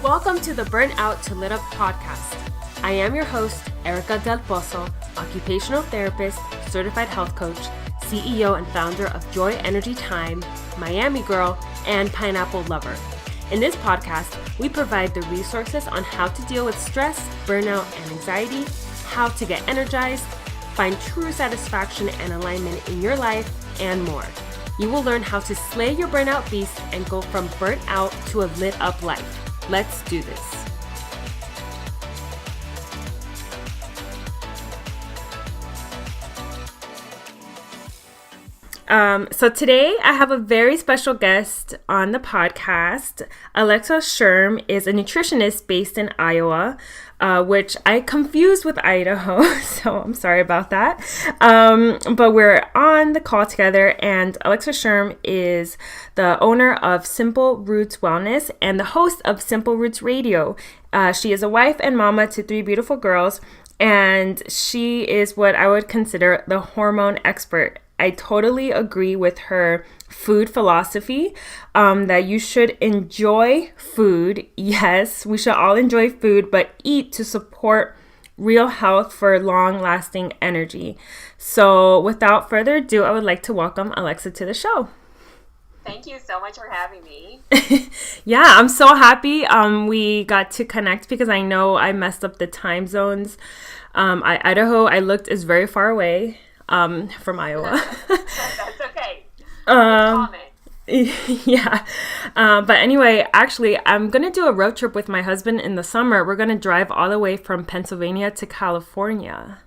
Welcome to the Burnout to Lit Up podcast. I am your host, Erica Del Pozo, occupational therapist, certified health coach, CEO and founder of Joy Energy Time, Miami Girl, and Pineapple Lover. In this podcast, we provide the resources on how to deal with stress, burnout, and anxiety, how to get energized, find true satisfaction and alignment in your life, and more. You will learn how to slay your burnout beast and go from burnt out to a lit up life. Let's do this. So today I have a very special guest on the podcast. Alexa Schirm is a nutritionist based in Iowa, which I confused with Idaho, so I'm sorry about that. But we're on the call together, and Alexa Schirm is the owner of Simple Roots Wellness and the host of Simple Roots Radio. She is a wife and mama to 3 beautiful girls, and she is what I would consider the hormone expert. I totally agree with her food philosophy, that you should enjoy food. Yes, we should all enjoy food, but eat to support real health for long-lasting energy. So without further ado, I would like to welcome Alexa to the show. Thank you so much for having me. Yeah, I'm so happy we got to connect because I know I messed up the time zones. Idaho, I looked, is very far away from Iowa. That's okay. It's common. Yeah. But anyway, actually, I'm going to do a road trip with my husband in the summer. We're going to drive all the way from Pennsylvania to California.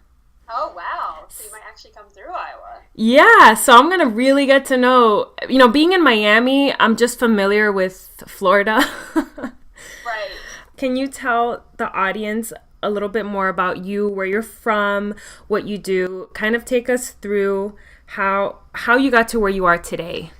Oh, wow. So you might actually come through Iowa. Yeah. So I'm going to really get to know, being in Miami, I'm just familiar with Florida. Right. Can you tell the audience a little bit more about you, where you're from, what you do? Kind of take us through how you got to where you are today.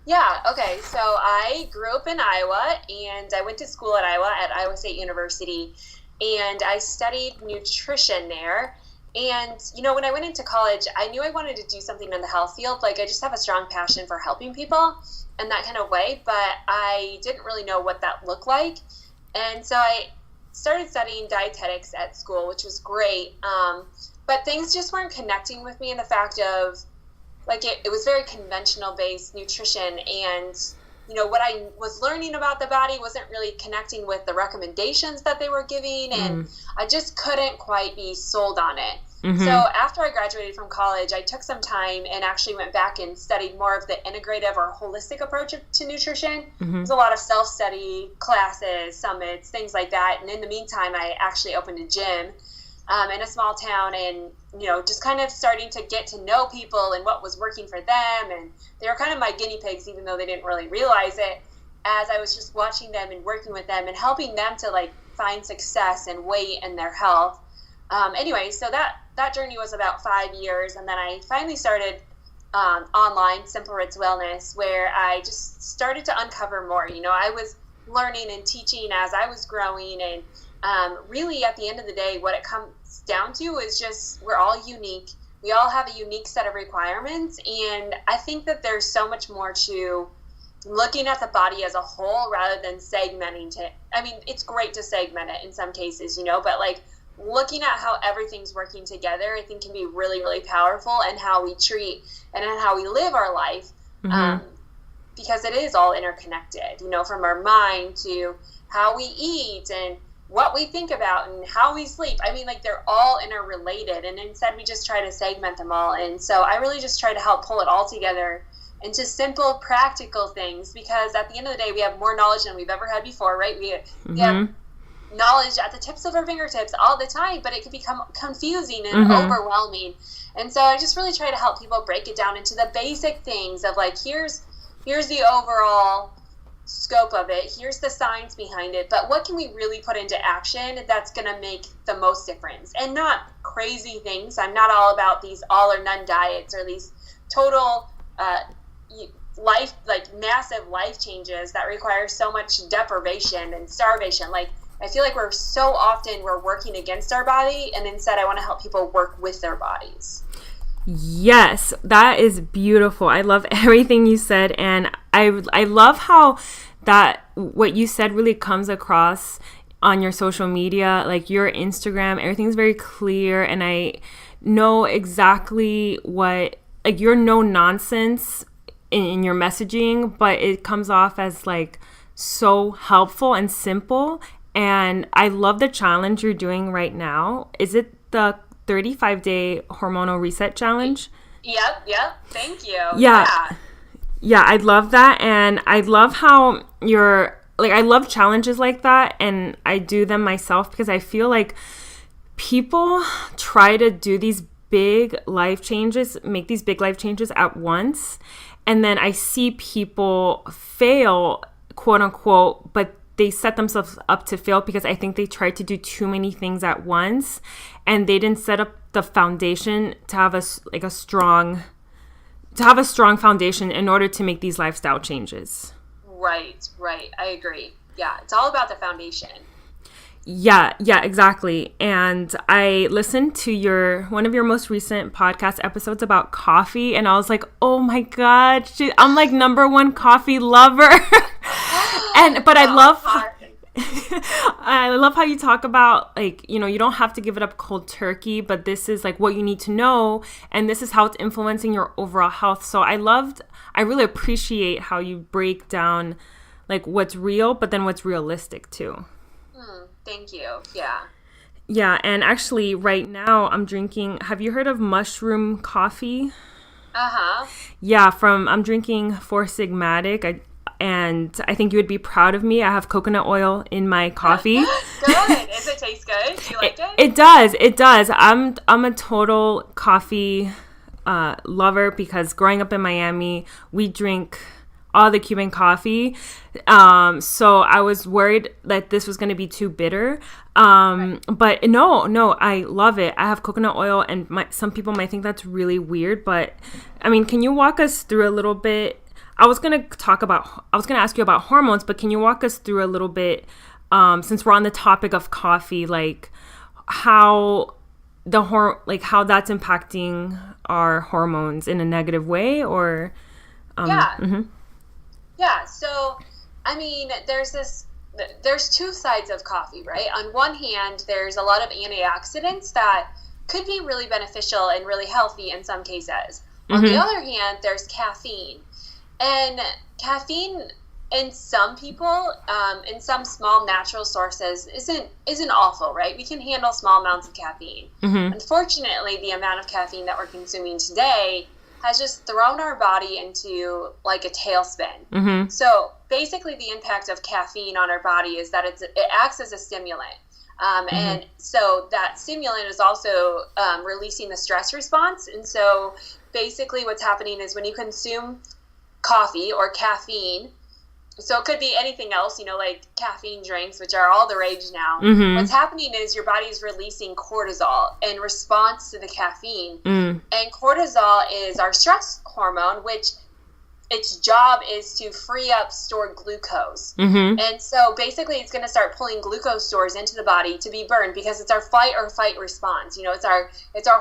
Yeah, okay. So I grew up in Iowa, and I went to school at Iowa State University, and I studied nutrition there. And, when I went into college, I knew I wanted to do something in the health field. Like, I just have a strong passion for helping people in that kind of way, but I didn't really know what that looked like. And so I started studying dietetics at school, which was great. But things just weren't connecting with me in the fact of, like, it was very conventional based nutrition, and, what I was learning about the body wasn't really connecting with the recommendations that they were giving, and I just couldn't quite be sold on it. Mm-hmm. So after I graduated from college, I took some time and actually went back and studied more of the integrative or holistic approach to nutrition. Mm-hmm. There's a lot of self-study classes, summits, things like that. And in the meantime, I actually opened a gym in a small town, and, just kind of starting to get to know people and what was working for them. And they were kind of my guinea pigs, even though they didn't really realize it, as I was just watching them and working with them and helping them to, like, find success and weight in their health. Anyway, so that journey was about 5 years, and then I finally started online, Simple Roots Wellness, where I just started to uncover more. I was learning and teaching as I was growing, and really at the end of the day, what it comes down to is just we're all unique. We all have a unique set of requirements, and I think that there's so much more to looking at the body as a whole rather than segmenting it. I mean, it's great to segment it in some cases, but, like, looking at how everything's working to,gether, I think can be really, really powerful, and how we treat and how we live our life, because it is all interconnected, from our mind to how we eat and what we think about and how we sleep. I mean, like, they're all interrelated, and instead we just try to segment them all. And so I really just try to help pull it all together into simple, practical things, because at the end of the day, we have more knowledge than we've ever had before, right? We have knowledge at the tips of our fingertips all the time, but it can become confusing and overwhelming. And so I just really try to help people break it down into the basic things of, like, here's the overall scope of it, here's the science behind it, but what can we really put into action that's going to make the most difference? And not crazy things. I'm not all about these all or none diets or these total life, like, massive life changes that require so much deprivation and starvation. Like, I feel like we're working against our body, and instead I want to help people work with their bodies. Yes, that is beautiful. I love everything you said, and I love how that what you said really comes across on your social media, like your Instagram, everything's very clear, and I know exactly what, like, you're no nonsense in your messaging, but it comes off as like so helpful and simple. And I love the challenge you're doing right now. Is it the 35-day hormonal reset challenge? Yep. Thank you. Yeah, I love that. And I love how you're like, I love challenges like that. And I do them myself because I feel like people try to do these big life changes, make these big life changes at once. And then I see people fail, quote unquote, but they set themselves up to fail because I think they tried to do too many things at once, and they didn't set up the foundation to have a strong foundation in order to make these lifestyle changes. Right. I agree. Yeah, it's all about the foundation. Yeah, exactly. And I listened to one of your most recent podcast episodes about coffee, and I was like, oh my God, I'm like #1 coffee lover. But I love how you talk about, like, you know, you don't have to give it up cold turkey, but this is like what you need to know, and this is how it's influencing your overall health. So I really appreciate how you break down like what's real, but then what's realistic too. Thank you. Yeah. Yeah, and actually right now I'm drinking, have you heard of mushroom coffee? Yeah, I'm drinking Four Sigmatic. And I think you would be proud of me. I have coconut oil in my coffee. Good. Does it taste good? Do you like it? It does. I'm a total coffee lover because growing up in Miami, we drink all the Cuban coffee. So I was worried that this was going to be too bitter. But no, I love it. I have coconut oil, and some people might think that's really weird. But I mean, can you walk us through a little bit? I was going to ask you about hormones, but can you walk us through a little bit, since we're on the topic of coffee, like how how that's impacting our hormones in a negative way, or? Yeah. So, I mean, there's two sides of coffee, right? On one hand, there's a lot of antioxidants that could be really beneficial and really healthy in some cases. On the other hand, there's caffeine. And caffeine in some people, in some small natural sources, isn't awful, right? We can handle small amounts of caffeine. Unfortunately, the amount of caffeine that we're consuming today has just thrown our body into like a tailspin. So basically the impact of caffeine on our body is that it acts as a stimulant. And so that stimulant is also releasing the stress response. And so basically what's happening is when you consume coffee or caffeine, so it could be anything else, you know, like caffeine drinks, which are all the rage now. What's happening is your body's releasing cortisol in response to the caffeine. And cortisol is our stress hormone, which its job is to free up stored glucose. And so basically it's going to start pulling glucose stores into the body to be burned because it's our fight or fight response. You know, it's our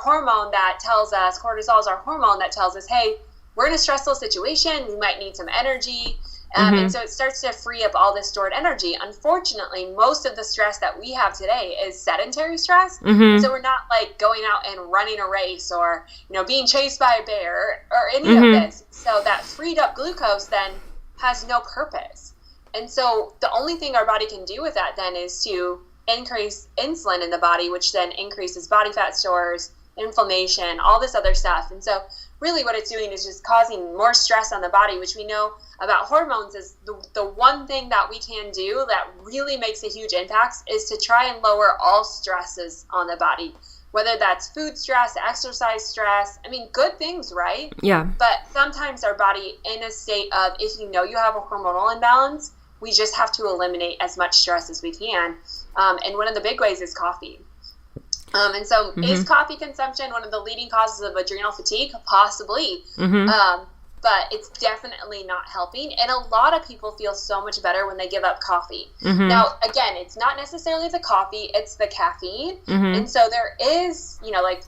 hormone that tells us, cortisol is our hormone that tells us, hey, we're in a stressful situation, we might need some energy. And so it starts to free up all this stored energy. Unfortunately, most of the stress that we have today is sedentary stress. So we're not like going out and running a race or, you know, being chased by a bear or any of this. So that freed up glucose then has no purpose. And so the only thing our body can do with that then is to increase insulin in the body, which then increases body fat stores, inflammation, all this other stuff. And so really what it's doing is just causing more stress on the body, which we know about hormones is the one thing that we can do that really makes a huge impact is to try and lower all stresses on the body, whether that's food stress, exercise stress. I mean, good things, right? Yeah. But sometimes our body in a state of, if you know you have a hormonal imbalance, we just have to eliminate as much stress as we can. And one of the big ways is coffee. And so is coffee consumption one of the leading causes of adrenal fatigue? Possibly. But it's definitely not helping. And a lot of people feel so much better when they give up coffee. Now, again, it's not necessarily the coffee, it's the caffeine. And so there is, you know, like,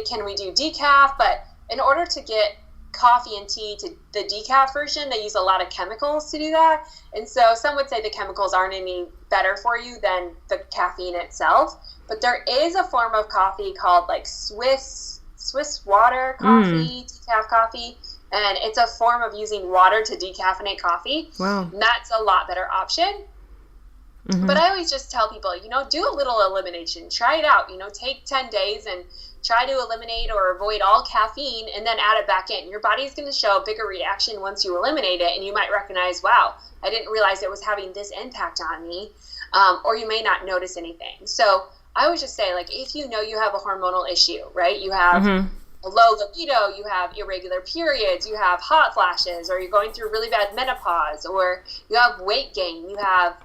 can we do decaf? But in order to get coffee and tea to the decaf version, they use a lot of chemicals to do that. And so some would say the chemicals aren't any better for you than the caffeine itself. But there is a form of coffee called like Swiss water coffee, decaf coffee. And it's a form of using water to decaffeinate coffee. Wow. And that's a lot better option. But I always just tell people, do a little elimination. Try it out. Take 10 days and try to eliminate or avoid all caffeine and then add it back in. Your body's going to show a bigger reaction once you eliminate it, and you might recognize, wow, I didn't realize it was having this impact on me, or you may not notice anything. So I would just say, like, if you know you have a hormonal issue, right, you have a low libido, you have irregular periods, you have hot flashes, or you're going through really bad menopause, or you have weight gain, you have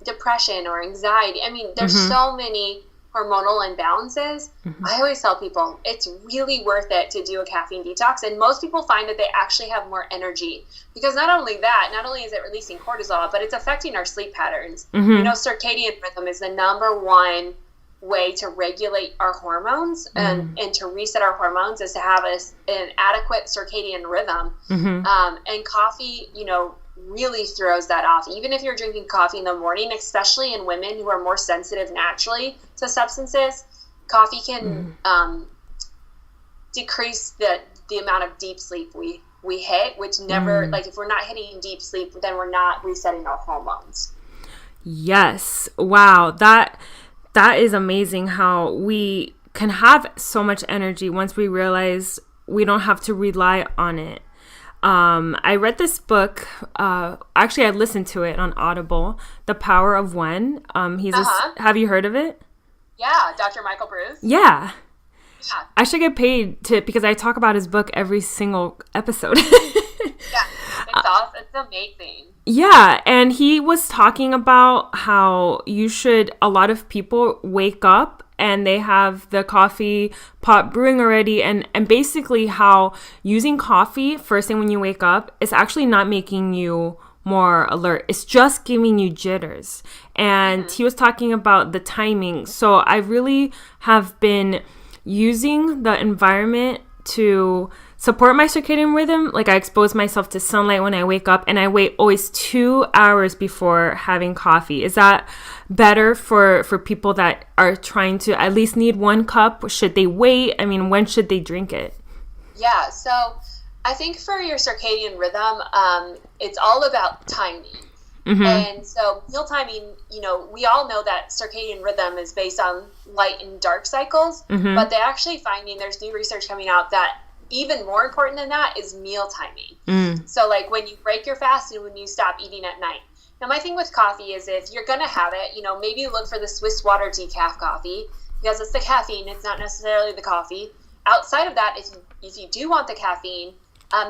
depression or anxiety. I mean, there's so many hormonal imbalances. I always tell people it's really worth it to do a caffeine detox, and most people find that they actually have more energy, because not only is it releasing cortisol, but it's affecting our sleep patterns. Circadian rhythm is the number one way to regulate our hormones and to reset our hormones, is to have an adequate circadian rhythm. And coffee, really throws that off. Even if you're drinking coffee in the morning, especially in women who are more sensitive naturally to substances, coffee can decrease the amount of deep sleep we hit, which never, like, if we're not hitting deep sleep, then we're not resetting our hormones. Yes. Wow. That is amazing how we can have so much energy once we realize we don't have to rely on it. I read this book, actually I listened to it on Audible, The Power of When. Have you heard of it? Yeah, Dr. Michael Bruce. Yeah. I should get paid because I talk about his book every single episode. Yeah, it's awesome. It's amazing. Yeah, and he was talking about how a lot of people wake up and they have the coffee pot brewing already, and basically how using coffee first thing when you wake up is actually not making you more alert. It's just giving you jitters. And he was talking about the timing. So I really have been using the environment to support my circadian rhythm. Like, I expose myself to sunlight when I wake up, and I wait always 2 hours before having coffee. Is that better for people that are trying to at least need 1 cup? Should they wait? I mean, when should they drink it? Yeah, so I think for your circadian rhythm, it's all about timing. And so meal timing, we all know that circadian rhythm is based on light and dark cycles, but they're actually finding, there's new research coming out that even more important than that is meal timing. So like when you break your fast and when you stop eating at night. Now my thing with coffee is, if you're going to have it, maybe look for the Swiss water decaf coffee, because it's the caffeine, it's not necessarily the coffee. Outside of that, if you do want the caffeine,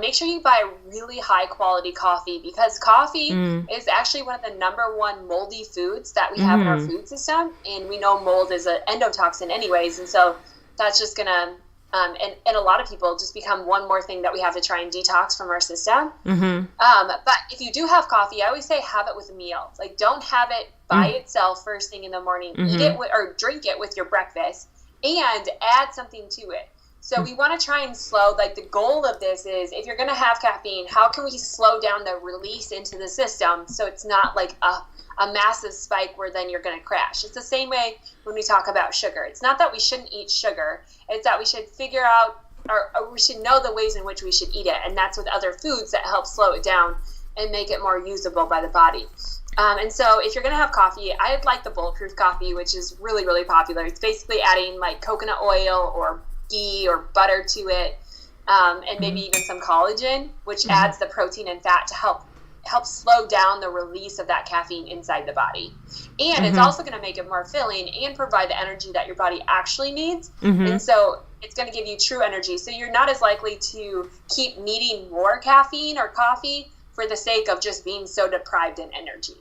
make sure you buy really high quality coffee, because coffee is actually one of the number one moldy foods that we have in our food system. And we know mold is an endotoxin anyways. And so that's just going to, and a lot of people just become one more thing that we have to try and detox from our system. But if you do have coffee, I always say have it with a meal. Like, don't have it by itself first thing in the morning. Eat it or drink it with your breakfast and add something to it. So we want to try and slow, like, the goal of this is, if you're going to have caffeine, how can we slow down the release into the system so it's not like a massive spike where then you're going to crash. It's the same way when we talk about sugar. It's not that we shouldn't eat sugar. It's that we should figure out, or we should know the ways in which we should eat it. And that's with other foods that help slow it down and make it more usable by the body. And so if you're going to have coffee, I like the bulletproof coffee, which is really, really popular. It's basically adding like coconut oil or ghee or butter to it, and maybe even some collagen, which adds the protein and fat to help slow down the release of that caffeine inside the body. And it's also going to make it more filling and provide the energy that your body actually needs. And so it's going to give you true energy. So you're not as likely to keep needing more caffeine or coffee for the sake of just being so deprived in energy.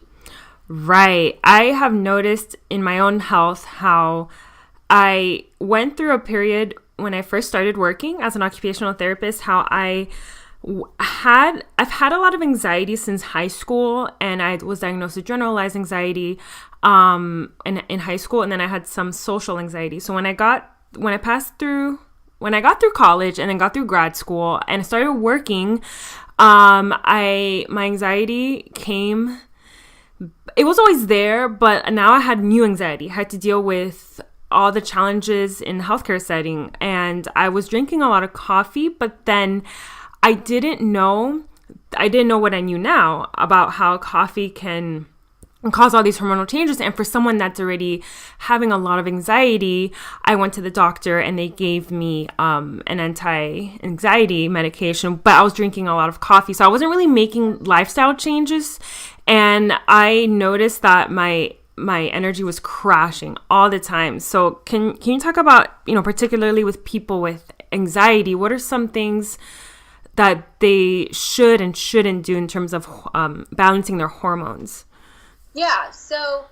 Right. I have noticed in my own health how I went through a period when I first started working as an occupational therapist, how I've had a lot of anxiety since high school, and I was diagnosed with generalized anxiety in high school, and then I had some social anxiety. So when I passed through when I got through college and then got through grad school and started working, my anxiety came. It was always there, but now I had new anxiety. I had to deal with all the challenges in the healthcare setting, and I was drinking a lot of coffee, but then I didn't know what I knew now about how coffee can cause all these hormonal changes. And for someone that's already having a lot of anxiety, I went to the doctor and they gave me an anti-anxiety medication, but I was drinking a lot of coffee. So I wasn't really making lifestyle changes. And I noticed that my energy was crashing all the time. So can you talk about, particularly with people with anxiety, what are some things that they should and shouldn't do in terms of balancing their hormones? Yeah, so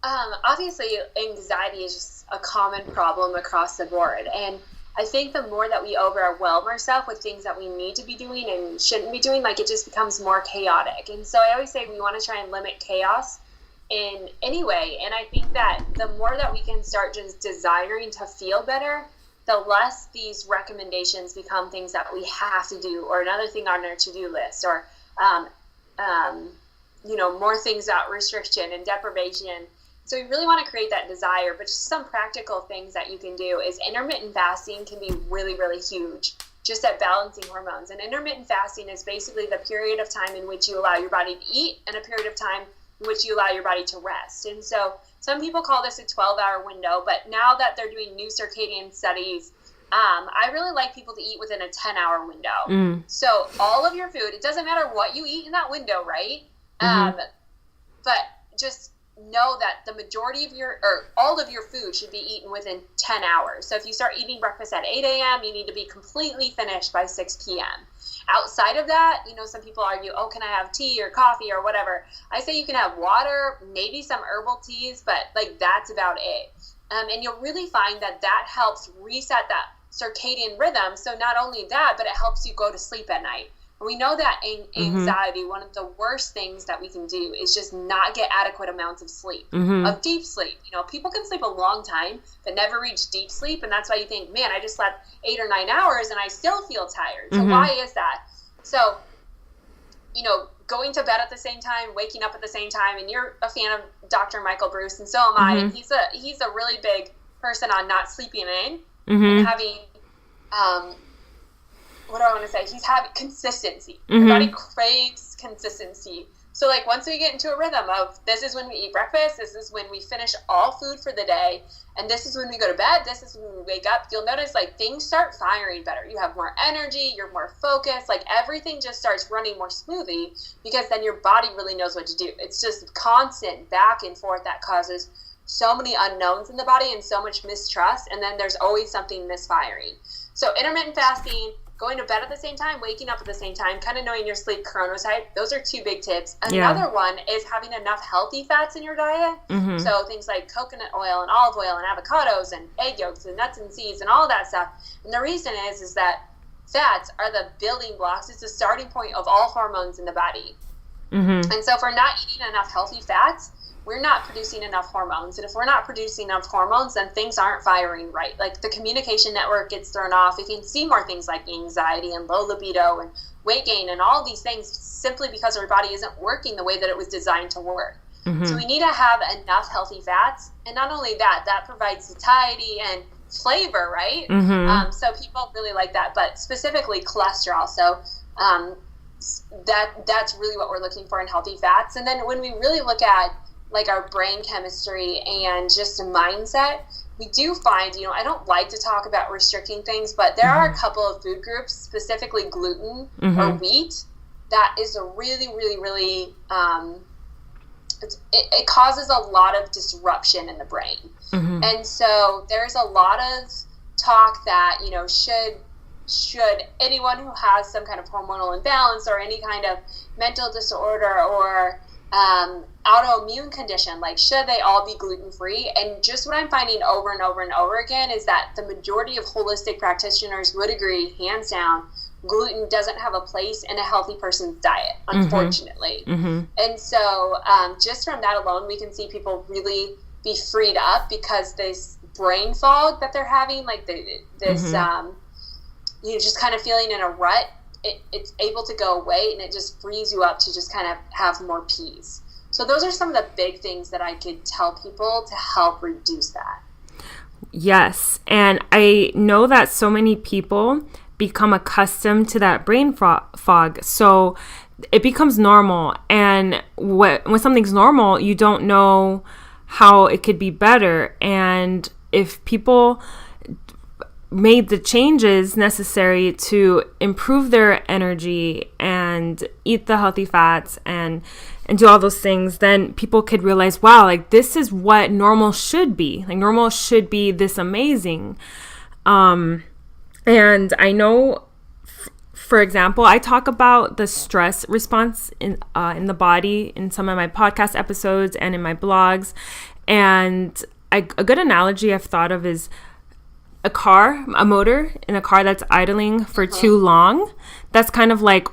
obviously anxiety is just a common problem across the board. And I think the more that we overwhelm ourselves with things that we need to be doing and shouldn't be doing, like it just becomes more chaotic. And so I always say we want to try and limit chaos in any way. And I think that the more that we can start just desiring to feel better, the less these recommendations become things that we have to do, or another thing on our to-do list, or more things about restriction and deprivation. So we really want to create that desire, but just some practical things that you can do is intermittent fasting can be really, really huge just at balancing hormones. And intermittent fasting is basically the period of time in which you allow your body to eat and a period of time in which you allow your body to rest. And so some people call this a 12-hour window, but now that they're doing new circadian studies, I really like people to eat within a 10-hour window. So all of your food, it doesn't matter what you eat in that window, right? But just know that the majority of all of your food should be eaten within 10 hours. So if you start eating breakfast at 8 a.m., you need to be completely finished by 6 p.m. Outside of that, some people argue, oh, can I have tea or coffee or whatever? I say you can have water, maybe some herbal teas, but that's about it. And you'll really find that helps reset that circadian rhythm. So not only that, but it helps you go to sleep at night. We know that anxiety, one of the worst things that we can do is just not get adequate amounts of sleep, of deep sleep. People can sleep a long time, but never reach deep sleep. And that's why you think, man, I just slept 8 or 9 hours and I still feel tired. So why is that? So, going to bed at the same time, waking up at the same time, and you're a fan of Dr. Michael Bruce, and so am I. And he's a really big person on not sleeping in and having, what do I want to say? He's having consistency. Your body craves consistency. So once we get into a rhythm of this is when we eat breakfast, this is when we finish all food for the day, and this is when we go to bed, this is when we wake up, you'll notice things start firing better. You have more energy, you're more focused, everything just starts running more smoothly because then your body really knows what to do. It's just constant back and forth that causes so many unknowns in the body and so much mistrust, and then there's always something misfiring. So intermittent fasting, going to bed at the same time, waking up at the same time, kind of knowing your sleep chronotype. Those are 2 big tips. Another one is having enough healthy fats in your diet. So things like coconut oil and olive oil and avocados and egg yolks and nuts and seeds and all that stuff. And the reason is that fats are the building blocks. It's the starting point of all hormones in the body. And so if we're not eating enough healthy fats, we're not producing enough hormones. And if we're not producing enough hormones, then things aren't firing right. The communication network gets thrown off. You can see more things like anxiety and low libido and weight gain and all these things simply because our body isn't working the way that it was designed to work. So we need to have enough healthy fats. And not only that, that provides satiety and flavor, right? So people really like that, but specifically cholesterol. So that's really what we're looking for in healthy fats. And then when we really look at our brain chemistry and just a mindset, we do find, I don't like to talk about restricting things, but there are a couple of food groups, specifically gluten or wheat, that is a really, really, really, it causes a lot of disruption in the brain. And so there's a lot of talk that, should anyone who has some kind of hormonal imbalance or any kind of mental disorder or autoimmune condition, should they all be gluten-free? And just what I'm finding over and over and over again is that the majority of holistic practitioners would agree, hands down, gluten doesn't have a place in a healthy person's diet, unfortunately. And so just from that alone, we can see people really be freed up because brain fog that they're having, like this, just kind of feeling in a rut, it's able to go away, and it just frees you up to just kind of have more peace. So those are some of the big things that I could tell people to help reduce that. Yes. And I know that so many people become accustomed to that brain fog. So it becomes normal. And when something's normal, you don't know how it could be better. And if people made the changes necessary to improve their energy and eat the healthy fats and do all those things, then people could realize, wow, like this is what normal should be. Like normal should be this amazing. And I know, for example, I talk about the stress response in the body in some of my podcast episodes and in my blogs. And a good analogy I've thought of is a motor in a car that's idling for too long. That's kind of like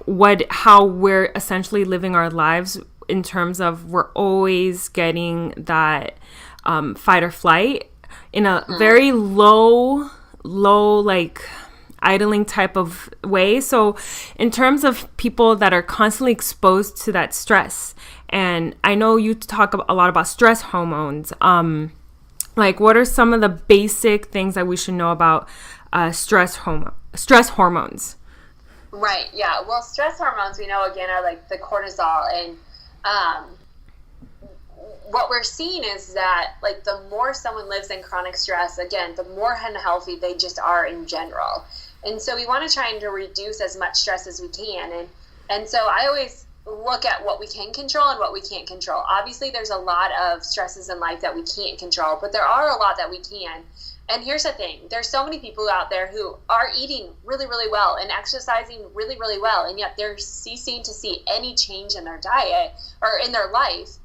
how we're essentially living our lives, in terms of we're always getting that fight or flight in a very low like idling type of way. So in terms of people that are constantly exposed to that stress, and I know you talk a lot about stress hormones, like what are some of the basic things that we should know about stress hormones? Right. Yeah. Well, stress hormones, we know, again, are like the cortisol, and what we're seeing is that, like, the more someone lives in chronic stress, again, the more unhealthy they just are in general. And so we want to try to reduce as much stress as we can. And so I always look at what we can control and what we can't control. Obviously, there's a lot of stresses in life that we can't control, but there are a lot that we can. And here's the thing. There's so many people out there who are eating really, really well and exercising really, really well, and yet they're ceasing to see any change in their diet or in their life,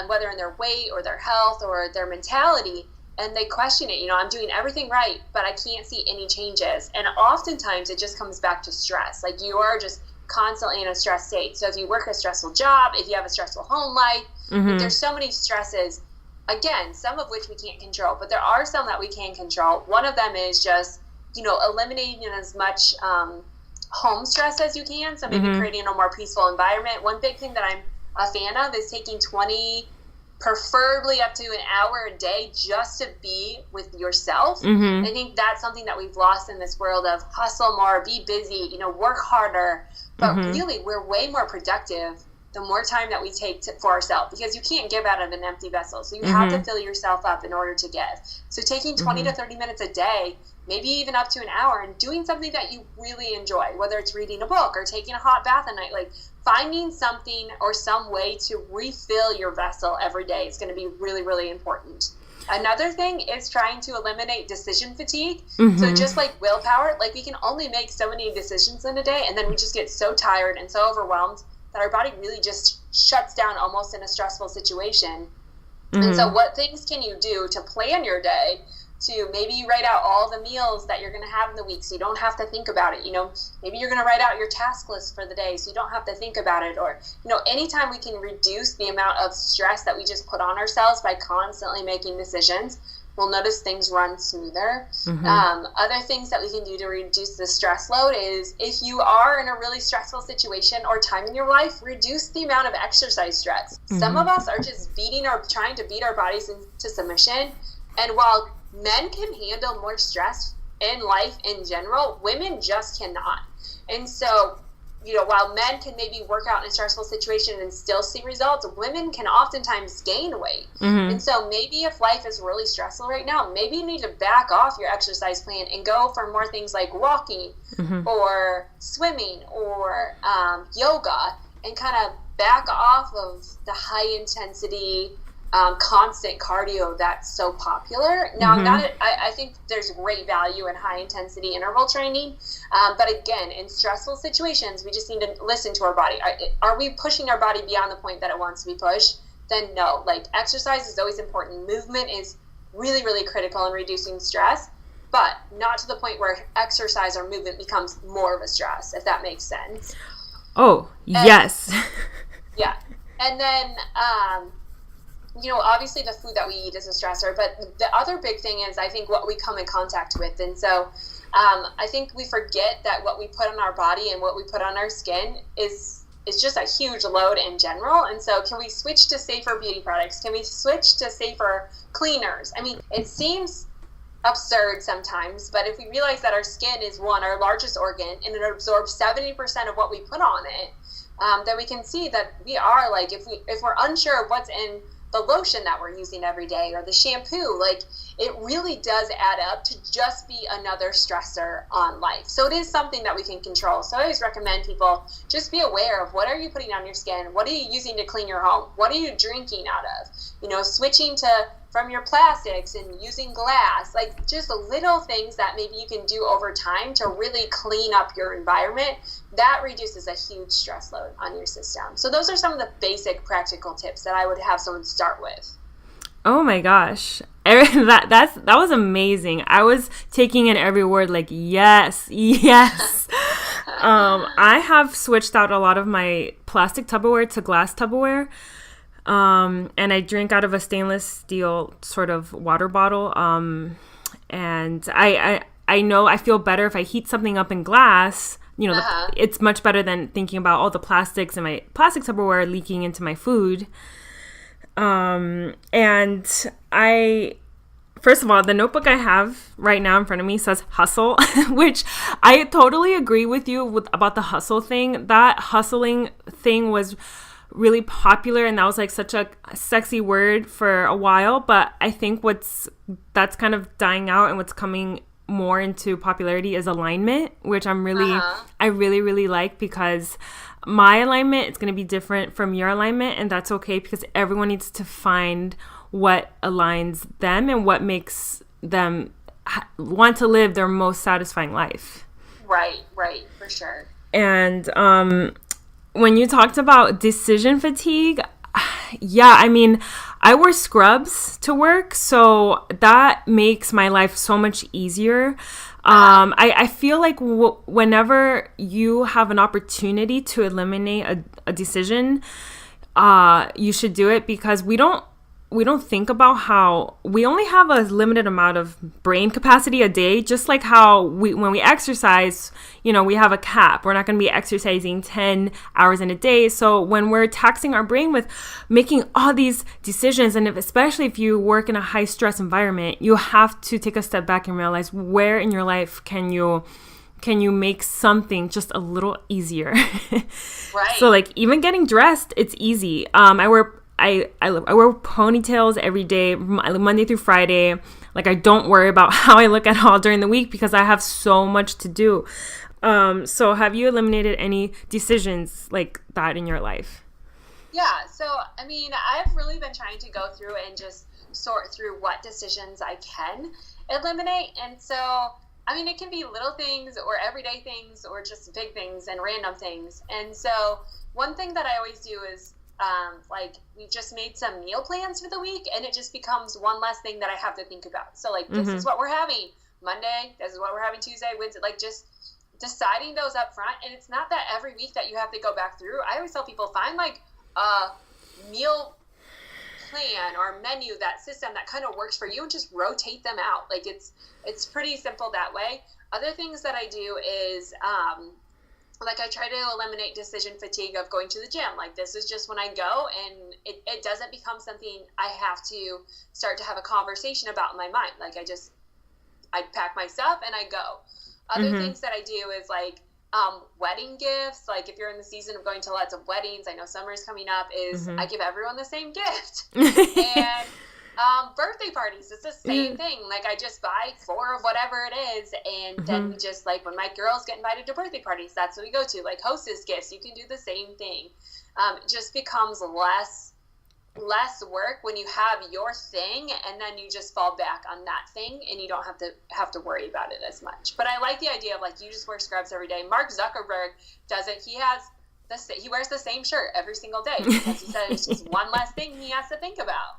whether in their weight or their health or their mentality, and they question it. I'm doing everything right, but I can't see any changes. And oftentimes it just comes back to stress. Like, you are just constantly in a stress state. So if you work a stressful job, if you have a stressful home life, there's so many stresses. Again, some of which we can't control, but there are some that we can control. One of them is just, eliminating as much home stress as you can. So maybe creating a more peaceful environment. One big thing that I'm a fan of is taking 20, preferably up to an hour a day, just to be with yourself. I think that's something that we've lost in this world of hustle more, be busy, work harder. But really, we're way more productive the more time that we take for ourselves, because you can't give out of an empty vessel. So you have to fill yourself up in order to give. So taking 20 to 30 minutes a day, maybe even up to an hour, and doing something that you really enjoy, whether it's reading a book or taking a hot bath at night, like finding something or some way to refill your vessel every day is going to be really, really important. Another thing is trying to eliminate decision fatigue. So just like willpower, like we can only make so many decisions in a day, and then we just get so tired and so overwhelmed that our body really just shuts down almost in a stressful situation. And so what things can you do to plan your day, to maybe you write out all the meals that you're going to have in the week so you don't have to think about it. Maybe you're going to write out your task list for the day so you don't have to think about it. Or, anytime we can reduce the amount of stress that we just put on ourselves by constantly making decisions, we'll notice things run smoother. Other things that we can do to reduce the stress load is, if you are in a really stressful situation or time in your life, reduce the amount of exercise stress. Some of us are just trying to beat our bodies into submission. And while men can handle more stress in life in general, women just cannot. And so, while men can maybe work out in a stressful situation and still see results, women can oftentimes gain weight. And so maybe if life is really stressful right now, maybe you need to back off your exercise plan and go for more things like walking or swimming or yoga, and kind of back off of the high intensity constant cardio that's so popular. Now, I think there's great value in high intensity interval training, but again, in stressful situations, we just need to listen to our body. Are we pushing our body beyond the point that it wants to be pushed? Then no. Like, exercise is always important. Movement is really, really critical in reducing stress, but not to the point where exercise or movement becomes more of a stress, if that makes sense. Oh, yes. Yeah. And then obviously the food that we eat is a stressor, but the other big thing is, I think, what we come in contact with. And so I think we forget that what we put on our body and what we put on our skin is just a huge load in general. And so can we switch to safer beauty products? Can we switch to safer cleaners? I mean, it seems absurd sometimes, but if we realize that our skin is our largest organ, and it absorbs 70% of what we put on it, then we can see that we are, like, if we're unsure of what's in the lotion that we're using every day or the shampoo, like, it really does add up to just be another stressor on life. So it is something that we can control. So I always recommend people just be aware of what are you putting on your skin? What are you using to clean your home? What are you drinking out of? Switching from your plastics and using glass, like just little things that maybe you can do over time to really clean up your environment. That reduces a huge stress load on your system. So those are some of the basic practical tips that I would have someone start with. Oh my gosh. That was amazing. I was taking in every word like, yes. I have switched out a lot of my plastic Tupperware to glass Tupperware. And I drink out of a stainless steel sort of water bottle. And I know I feel better if I heat something up in glass. It's much better than thinking about all the plastics and my plastic Tupperware leaking into my food. And first of all, the notebook I have right now in front of me says hustle, which I totally agree with you about the hustle thing. That hustling thing was really popular, and that was like such a sexy word for a while, but I think that's kind of dying out, and what's coming more into popularity is alignment, which I really, really like, because my alignment is going to be different from your alignment, and that's okay, because everyone needs to find what aligns them and what makes them want to live their most satisfying life. Right, for sure. And when you talked about decision fatigue, yeah, I mean, I wear scrubs to work, so that makes my life so much easier. I feel like whenever you have an opportunity to eliminate a decision, you should do it, because we don't think about how we only have a limited amount of brain capacity a day, just like how when we exercise, we have a cap. We're not going to be exercising 10 hours in a day. So when we're taxing our brain with making all these decisions, and especially if you work in a high stress environment, you have to take a step back and realize where in your life can you make something just a little easier. Right. So like even getting dressed, it's easy. I wear ponytails every day, Monday through Friday. Like, I don't worry about how I look at all during the week, because I have so much to do. So have you eliminated any decisions like that in your life? Yeah. So, I mean, I've really been trying to go through and just sort through what decisions I can eliminate. And so, I mean, it can be little things or everyday things or just big things and random things. And so one thing that I always do is, we've just made some meal plans for the week, and it just becomes one less thing that I have to think about. So, like, this is what we're having Monday, this is what we're having Tuesday, Wednesday, like, just deciding those up front. And it's not that every week that you have to go back through. I always tell people, find, like, a meal plan or menu, that system that kind of works for you, and just rotate them out. Like, it's pretty simple that way. Other things that I do is, I try to eliminate decision fatigue of going to the gym. Like, this is just when I go, and it doesn't become something I have to start to have a conversation about in my mind. Like, I pack my stuff and I go. Other things that I do is wedding gifts. Like, if you're in the season of going to lots of weddings, I know summer's coming up, is I give everyone the same gift. And birthday parties, it's the same thing. Like, I just buy 4 of whatever it is, and then we just, like, when my girls get invited to birthday parties, that's what we go to. Like, hostess gifts, you can do the same thing. It just becomes less work when you have your thing, and then you just fall back on that thing, and you don't have to worry about it as much. But I like the idea of, like, you just wear scrubs every day. Mark Zuckerberg does it. He wears the same shirt every single day, because he said it's just one less thing he has to think about.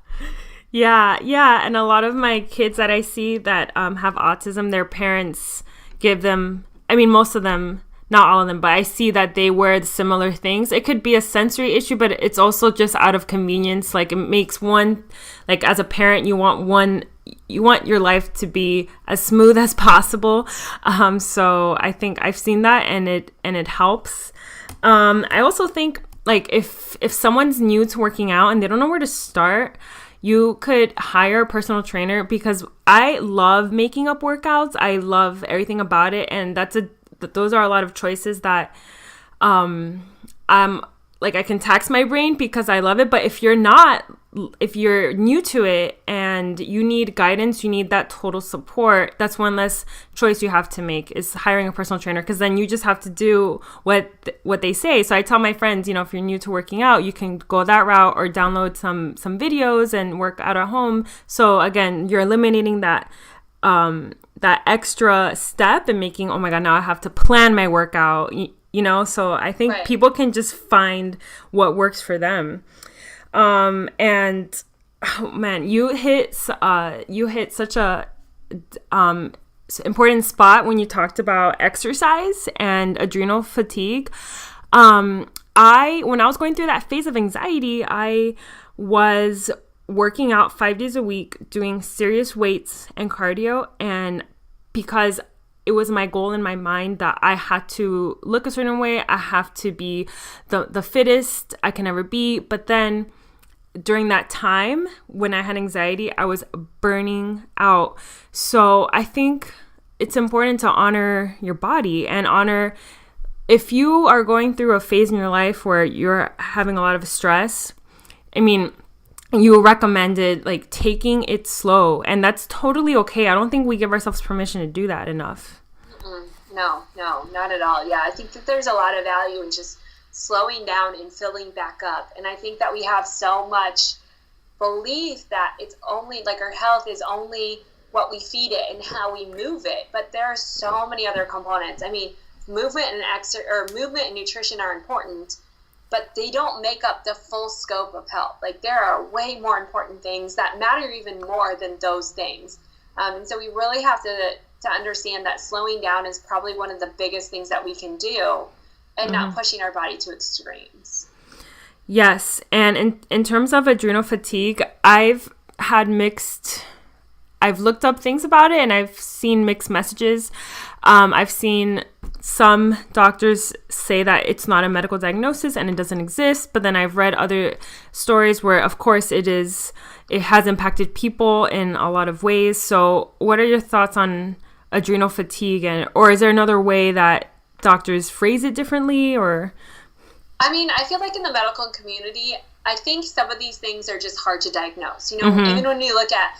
Yeah. And a lot of my kids that I see that have autism, their parents give them, I mean, most of them, not all of them, but I see that they wear similar things. It could be a sensory issue, but it's also just out of convenience. Like, it makes one, like, as a parent, you want your life to be as smooth as possible. So I think I've seen that, and it helps. I also think, like, if someone's new to working out and they don't know where to start, you could hire a personal trainer, because I love making up workouts. I love everything about it, and those are a lot of choices that I'm like, I can tax my brain because I love it. But if you're new to it and you need guidance, you need that total support, that's one less choice you have to make, is hiring a personal trainer, because then you just have to do what they say. So I tell my friends, if you're new to working out, you can go that route or download some videos and work out at home. So again, you're eliminating that extra step and making, oh my God, now I have to plan my workout, so I think people can just find what works for them. And oh man, you hit such a important spot when you talked about exercise and adrenal fatigue. When I was going through that phase of anxiety, I was working out 5 days a week, doing serious weights and cardio, and because it was my goal in my mind that I had to look a certain way, I have to be the fittest I can ever be. But then during that time when I had anxiety, I was burning out. So I think it's important to honor your body and honor, if you are going through a phase in your life where you're having a lot of stress, you recommended, like, taking it slow, and that's totally okay. I don't think we give ourselves permission to do that enough. No, not at all. Yeah, I think that there's a lot of value in just slowing down and filling back up. And I think that we have so much belief that it's only, like, our health is only what we feed it and how we move it. But there are so many other components. Movement and nutrition are important, but they don't make up the full scope of health. Like, there are way more important things that matter even more than those things. And so we really have to understand that slowing down is probably one of the biggest things that we can do, and not pushing our body to extremes. Yes. And in terms of adrenal fatigue, I've looked up things about it, and I've seen mixed messages. I've seen some doctors say that it's not a medical diagnosis and it doesn't exist, but then I've read other stories where, of course, it has impacted people in a lot of ways. So what are your thoughts on adrenal fatigue, or is there another way that doctors phrase it differently? Or I feel like in the medical community, I think some of these things are just hard to diagnose. Even when you look at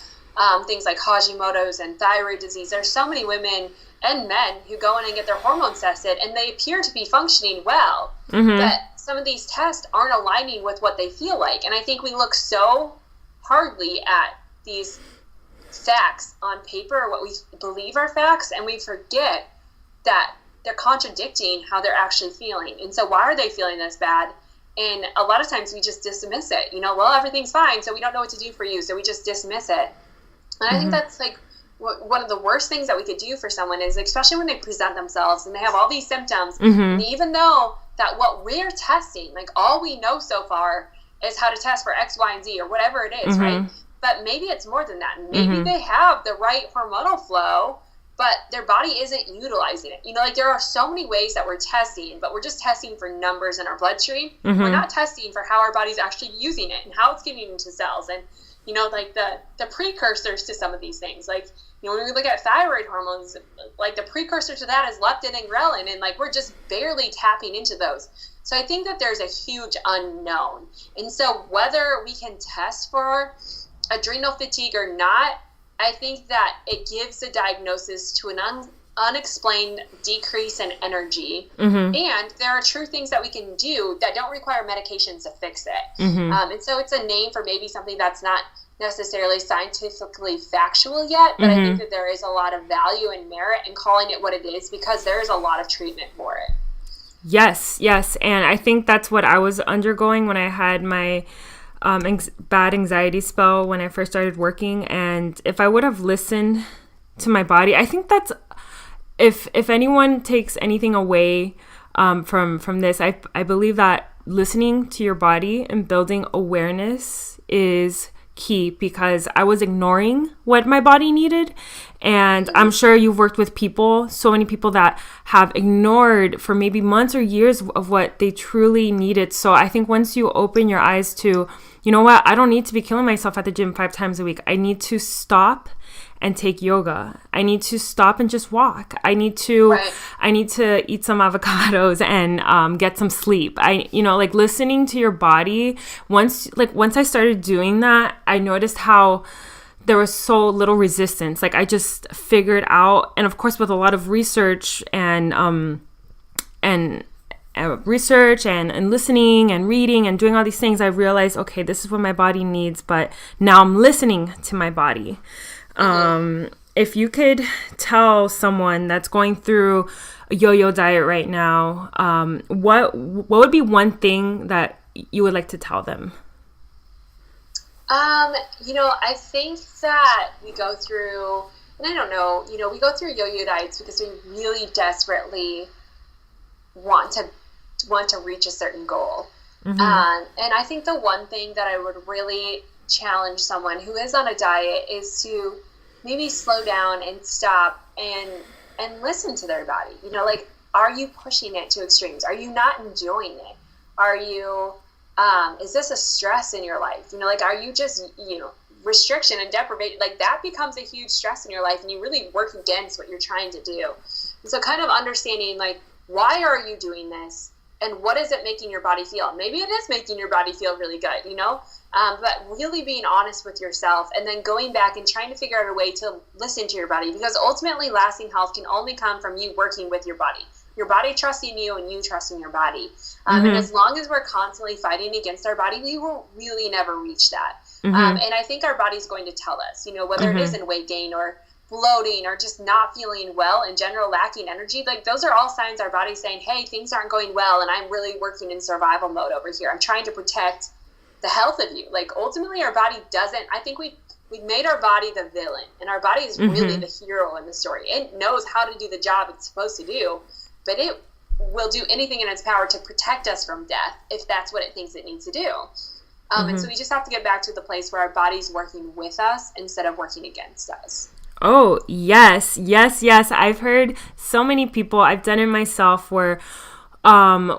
things like Hashimoto's and thyroid disease, there's so many women and men who go in and get their hormones tested, and they appear to be functioning well, but some of these tests aren't aligning with what they feel like. And I think we look so hardly at these facts on paper, what we believe are facts, and we forget that they're contradicting how they're actually feeling. And so why are they feeling this bad? And a lot of times we just dismiss it. Well, everything's fine, so we don't know what to do for you, so we just dismiss it. And I think that's, like, one of the worst things that we could do for someone is, especially when they present themselves and they have all these symptoms, and even though that what we're testing, like, all we know so far is how to test for X, Y, and Z, or whatever it is, right? But maybe it's more than that. Maybe they have the right hormonal flow, but their body isn't utilizing it. Like, there are so many ways that we're testing, but we're just testing for numbers in our bloodstream. We're not testing for how our body's actually using it and how it's getting into cells, and like the precursors to some of these things. Like, when we look at thyroid hormones, like, the precursor to that is leptin and ghrelin, and, like, we're just barely tapping into those. So I think that there's a huge unknown. And so whether we can test for adrenal fatigue or not, I think that it gives a diagnosis to an unexplained decrease in energy. And there are true things that we can do that don't require medications to fix it. And so it's a name for maybe something that's not necessarily scientifically factual yet, but I think that there is a lot of value and merit in calling it what it is, because there is a lot of treatment for it. Yes. And I think that's what I was undergoing when I had my bad anxiety spell when I first started working. And if I would have listened to my body, I think if anyone takes anything away from this, I believe that listening to your body and building awareness is key, because I was ignoring what my body needed. And I'm sure you've worked with people, so many people that have ignored for maybe months or years of what they truly needed. So I think once you open your eyes to, you know what, I don't need to be killing myself at the gym 5 times a week. I need to stop and take yoga. I need to stop and just walk. I need to eat some avocados and get some sleep. Like listening to your body. Once I started doing that, I noticed how there was so little resistance. Like I just figured out, and of course with a lot of research and research and listening and reading and doing all these things, I realized, okay, this is what my body needs, but now I'm listening to my body. If you could tell someone that's going through a yo-yo diet right now, what would be one thing that you would like to tell them? I think that we go through, and I don't know, we go through yo-yo diets because we really desperately want to reach a certain goal. And I think the one thing that I would really challenge someone who is on a diet is to maybe slow down and stop and listen to their body. Like, are you pushing it to extremes? Are you not enjoying it? Are you, is this a stress in your life? Like, are you just, restriction and deprivation? Like, that becomes a huge stress in your life, and you really work against what you're trying to do. And so kind of understanding, like, why are you doing this? And what is it making your body feel? Maybe it is making your body feel really good, but really being honest with yourself, and then going back and trying to figure out a way to listen to your body, because ultimately lasting health can only come from you working with your body trusting you and you trusting your body. And as long as we're constantly fighting against our body, we will really never reach that. And I think our body's going to tell us, whether it is in weight gain or bloating or just not feeling well, in general, lacking energy, like those are all signs our body's saying, hey, things aren't going well, and I'm really working in survival mode over here. I'm trying to protect the health of you. Like, ultimately, our body doesn't, I think we've made our body the villain, and our body is really the hero in the story. It knows how to do the job it's supposed to do, but it will do anything in its power to protect us from death if that's what it thinks it needs to do. And so we just have to get back to the place where our body's working with us instead of working against us. Oh, yes. I've heard so many people, I've done it myself, where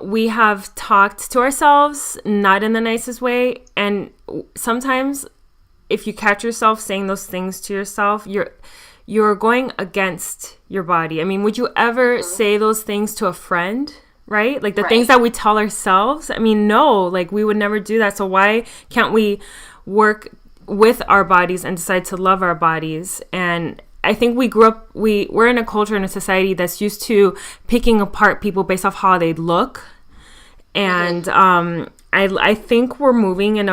we have talked to ourselves, not in the nicest way. And sometimes if you catch yourself saying those things to yourself, you're going against your body. I mean, would you ever say those things to a friend? Right? Like the things that we tell ourselves. I mean, no, like we would never do that. So why can't we work with our bodies and decide to love our bodies? And I think we're in a culture and a society that's used to picking apart people based off how they look. And I think we're moving in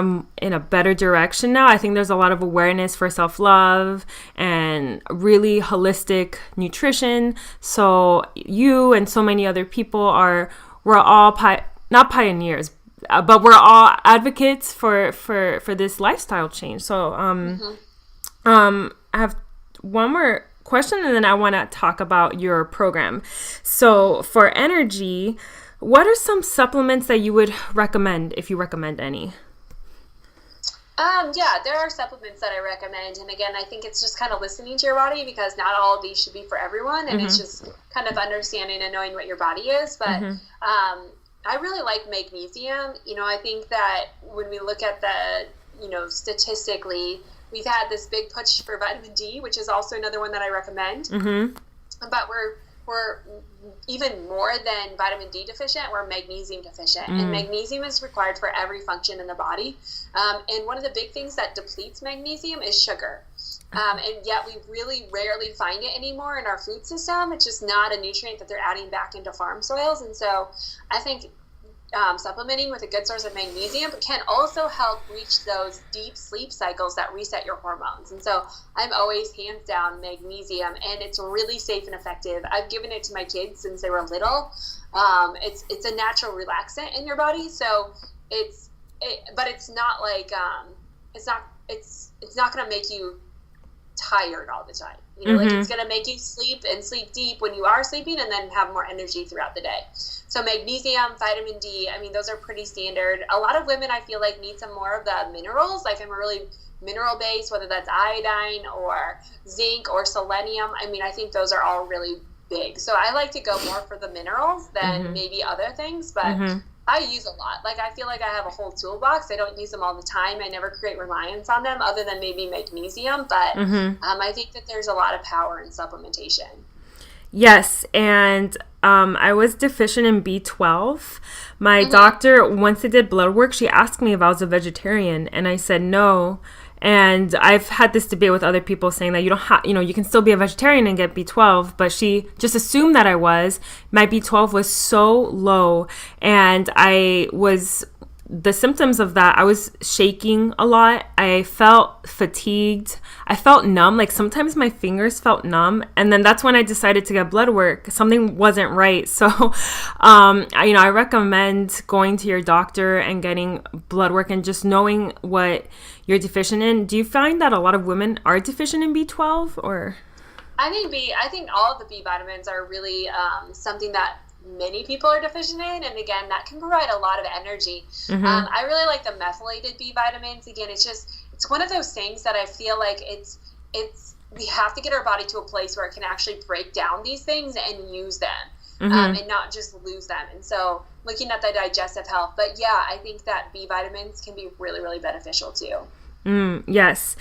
a better direction now. I think there's a lot of awareness for self-love and really holistic nutrition. So you and so many other people we're all not pioneers, but we're all advocates for this lifestyle change. So I have one more question, and then I want to talk about your program. So for energy, what are some supplements that you would recommend, if you recommend any? Yeah, there are supplements that I recommend. And again, I think it's just kind of listening to your body, because not all of these should be for everyone. And it's just kind of understanding and knowing what your body is. But I really like magnesium. I think that when we look at the, statistically, we've had this big push for vitamin D, which is also another one that I recommend. But we're even more than vitamin D deficient, we're magnesium deficient. And magnesium is required for every function in the body. And one of the big things that depletes magnesium is sugar. And yet we really rarely find it anymore in our food system. It's just not a nutrient that they're adding back into farm soils. And so I think supplementing with a good source of magnesium can also help reach those deep sleep cycles that reset your hormones. And so I'm always hands down magnesium, and it's really safe and effective. I've given it to my kids since they were little. It's a natural relaxant in your body, so but it's not like it's not going to make you tired all the time. You know, like it's going to make you sleep and sleep deep when you are sleeping and then have more energy throughout the day. So magnesium, vitamin D, I mean, those are pretty standard. A lot of women, I feel like, need some more of the minerals. Like I'm a really mineral based, whether that's iodine or zinc or selenium. I mean, I think those are all really big. So I like to go more for the minerals than maybe other things, but I use a lot. Like I feel like I have a whole toolbox. I don't use them all the time. I never create reliance on them other than maybe magnesium, but I think that there's a lot of power in supplementation. Yes, and I was deficient in B12. My doctor, once they did blood work, she asked me if I was a vegetarian, and I said no. And I've had this debate with other people saying that you don't have, you can still be a vegetarian and get B12, but she just assumed that I was. My B12 was so low, and the symptoms of that, I was shaking a lot. I felt fatigued. I felt numb. Like sometimes my fingers felt numb. And then that's when I decided to get blood work. Something wasn't right. So, I recommend going to your doctor and getting blood work and just knowing what you're deficient in. Do you find that a lot of women are deficient in B12 or? I think all of the B vitamins are really something that many people are deficient in, and again, that can provide a lot of energy. I really like the methylated B vitamins. Again, it's one of those things that I feel like it's we have to get our body to a place where it can actually break down these things and use them, and not just lose them. And so looking at the digestive health, but yeah, I think that B vitamins can be really, really beneficial too. Yes.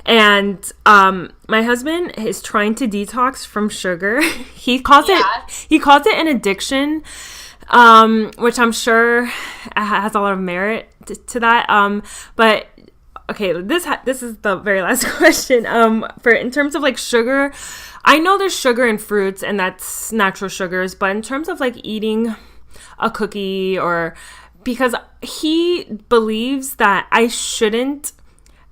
And my husband is trying to detox from sugar. He calls it an addiction, which I'm sure has a lot of merit to that. But okay, this is the very last question. For in terms of like sugar, I know there's sugar in fruits and that's natural sugars, but in terms of like eating a cookie because he believes that I shouldn't,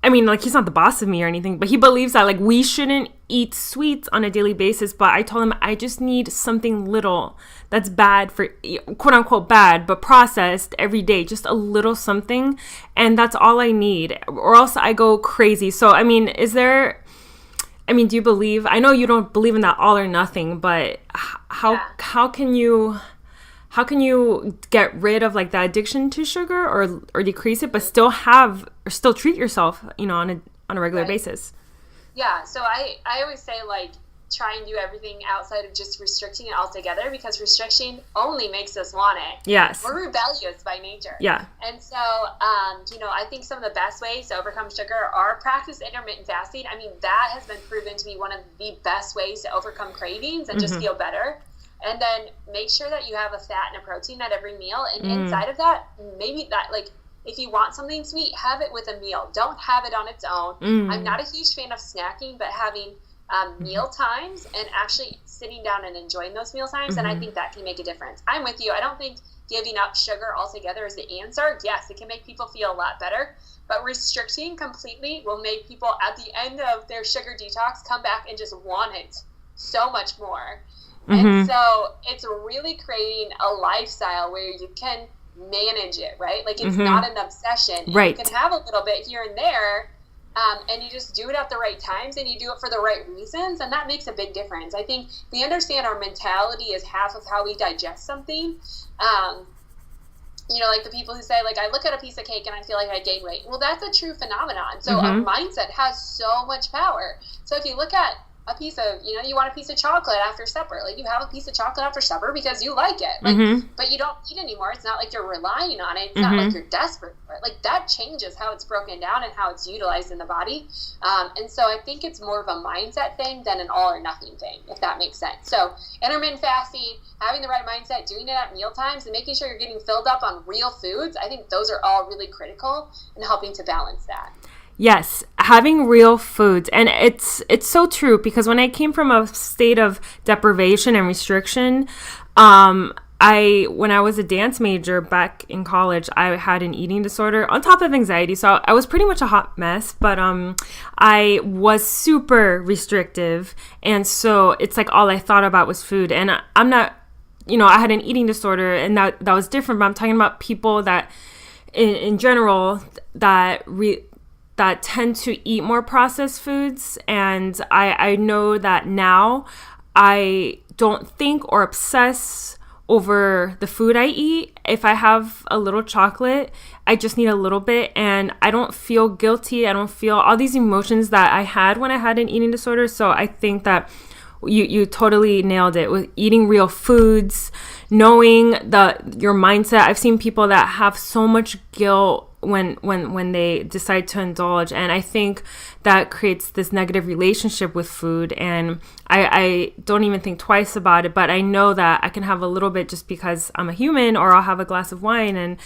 I mean, like, he's not the boss of me or anything, but he believes that, like, we shouldn't eat sweets on a daily basis. But I told him I just need something little that's bad for, quote unquote, bad, but processed every day, just a little something. And that's all I need, or else I go crazy. So, I mean, do you believe, I know you don't believe in that all or nothing, but how can you get rid of like the addiction to sugar or decrease it, but still treat yourself, on a regular basis? Yeah. So I always say, like, try and do everything outside of just restricting it altogether, because restriction only makes us want it. Yes. We're rebellious by nature. Yeah. And so, I think some of the best ways to overcome sugar are practice intermittent fasting. I mean, that has been proven to be one of the best ways to overcome cravings and just feel better. And then make sure that you have a fat and a protein at every meal. And inside of that, maybe that, like, if you want something sweet, have it with a meal. Don't have it on its own. I'm not a huge fan of snacking, but having meal times and actually sitting down and enjoying those meal times. And I think that can make a difference. I'm with you. I don't think giving up sugar altogether is the answer. Yes, it can make people feel a lot better, but restricting completely will make people at the end of their sugar detox come back and just want it so much more. And so it's really creating a lifestyle where you can manage it, right? Like, it's not an obsession. Right. You can have a little bit here and there, and you just do it at the right times, and you do it for the right reasons, and that makes a big difference. I think we understand our mentality is half of how we digest something. Like the people who say, like, I look at a piece of cake and I feel like I gain weight. Well, that's a true phenomenon. So a mindset has so much power. So if you look at a piece of, you want a piece of chocolate after supper. Like, you have a piece of chocolate after supper because you like it. Like, but you don't eat anymore. It's not like you're relying on it. It's not like you're desperate for it. Like, that changes how it's broken down and how it's utilized in the body. And so I think it's more of a mindset thing than an all or nothing thing, if that makes sense. So intermittent fasting, having the right mindset, doing it at meal times, and making sure you're getting filled up on real foods, I think those are all really critical in helping to balance that. Yes, having real foods. And it's so true, because when I came from a state of deprivation and restriction, when I was a dance major back in college, I had an eating disorder on top of anxiety. So I was pretty much a hot mess, but I was super restrictive. And so it's like all I thought about was food. And I'm not, I had an eating disorder, and that was different. But I'm talking about people that in general that that tend to eat more processed foods. And I know that now I don't think or obsess over the food I eat. If I have a little chocolate, I just need a little bit, and I don't feel guilty. I don't feel all these emotions that I had when I had an eating disorder. So I think that you totally nailed it with eating real foods, knowing your mindset. I've seen people that have so much guilt when they decide to indulge, and I think that creates this negative relationship with food, and I don't even think twice about it. But I know that I can have a little bit just because I'm a human, or I'll have a glass of wine, and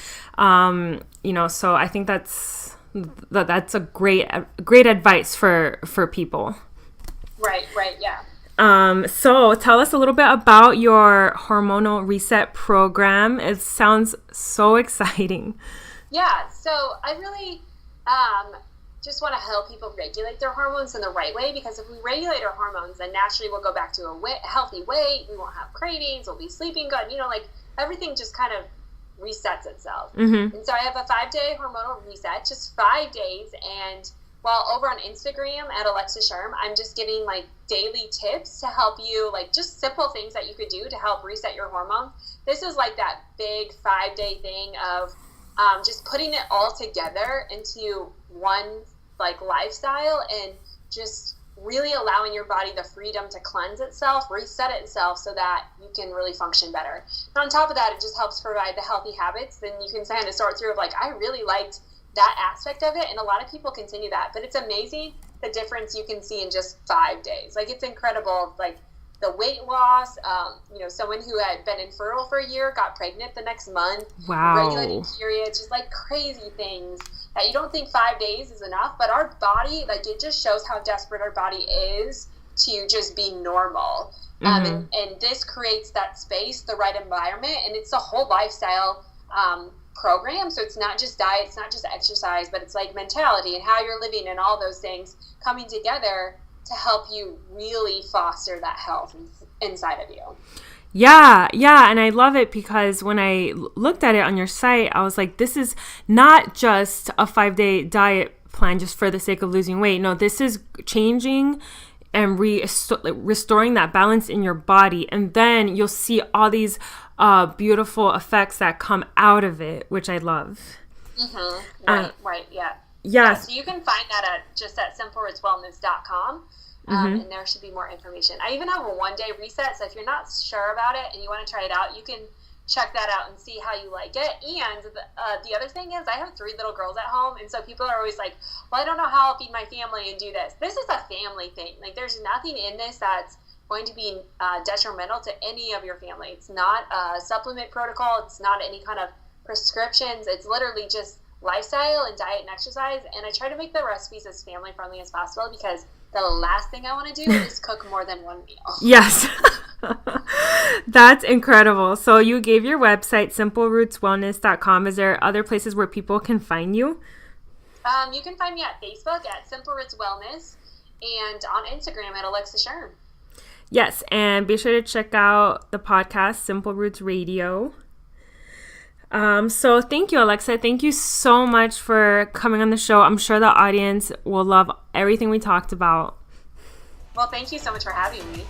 so I think that's a great advice for people. Right, yeah. So tell us a little bit about your hormonal reset program. It sounds so exciting. Yeah, so I really just want to help people regulate their hormones in the right way, because if we regulate our hormones, then naturally we'll go back to a healthy weight. We won't have cravings. We'll be sleeping good. Everything just kind of resets itself. Mm-hmm. And so I have a 5-day hormonal reset, just 5 days. And while over on Instagram at Alexa Schirm, I'm just giving daily tips to help you, just simple things that you could do to help reset your hormones. This is that big 5-day thing of just putting it all together into one lifestyle, and just really allowing your body the freedom to cleanse itself, reset itself, so that you can really function better. And on top of that, it just helps provide the healthy habits. Then you can kind of sort through I really liked that aspect of it, and a lot of people continue that. But it's amazing the difference you can see in just 5 days. It's incredible. The weight loss, someone who had been infertile for a year got pregnant the next month. Wow. Regulating periods, just crazy things that you don't think 5 days is enough. But our body, it just shows how desperate our body is to just be normal. Mm-hmm. And this creates that space, the right environment, and it's a whole lifestyle program. So it's not just diet, it's not just exercise, but it's mentality and how you're living and all those things coming together to help you really foster that health inside of you. Yeah. And I love it, because when I looked at it on your site, I was like, this is not just a 5-day diet plan just for the sake of losing weight. No, this is changing and restoring that balance in your body. And then you'll see all these beautiful effects that come out of it, which I love. Mm-hmm. Right. Yeah. Yeah. So you can find that at simplerootswellness.com. Mm-hmm. And there should be more information. I even have a 1-day reset, so if you're not sure about it and you want to try it out, you can check that out and see how you like it. And the other thing is, I have 3 little girls at home, and so people are always like, well, I don't know how I'll feed my family and do this. This is a family thing. There's nothing in this that's going to be detrimental to any of your family. It's not a supplement protocol. It's not any kind of prescriptions. It's literally just lifestyle and diet and exercise. And I try to make the recipes as family friendly as possible, because the last thing I want to do is cook more than one meal. Yes. That's incredible. So you gave your website, simplerootswellness.com. Is there other places where people can find you? You can find me at Facebook at Simple Roots Wellness, and on Instagram at Alexa Schirm. Yes, and be sure to check out the podcast, Simple Roots Radio. So thank you, Alexa. Thank you so much for coming on the show. I'm sure the audience will love everything we talked about. Well, thank you so much for having me.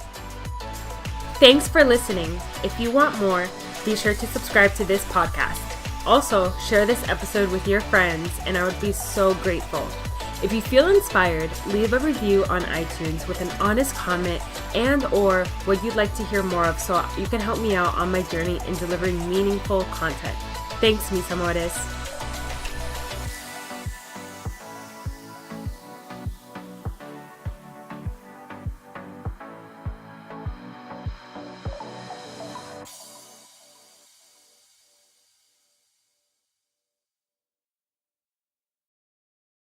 Thanks for listening. If you want more, be sure to subscribe to this podcast. Also, share this episode with your friends, and I would be so grateful. If you feel inspired, leave a review on iTunes with an honest comment and/or what you'd like to hear more of, so you can help me out on my journey in delivering meaningful content. Thanks, mis amores.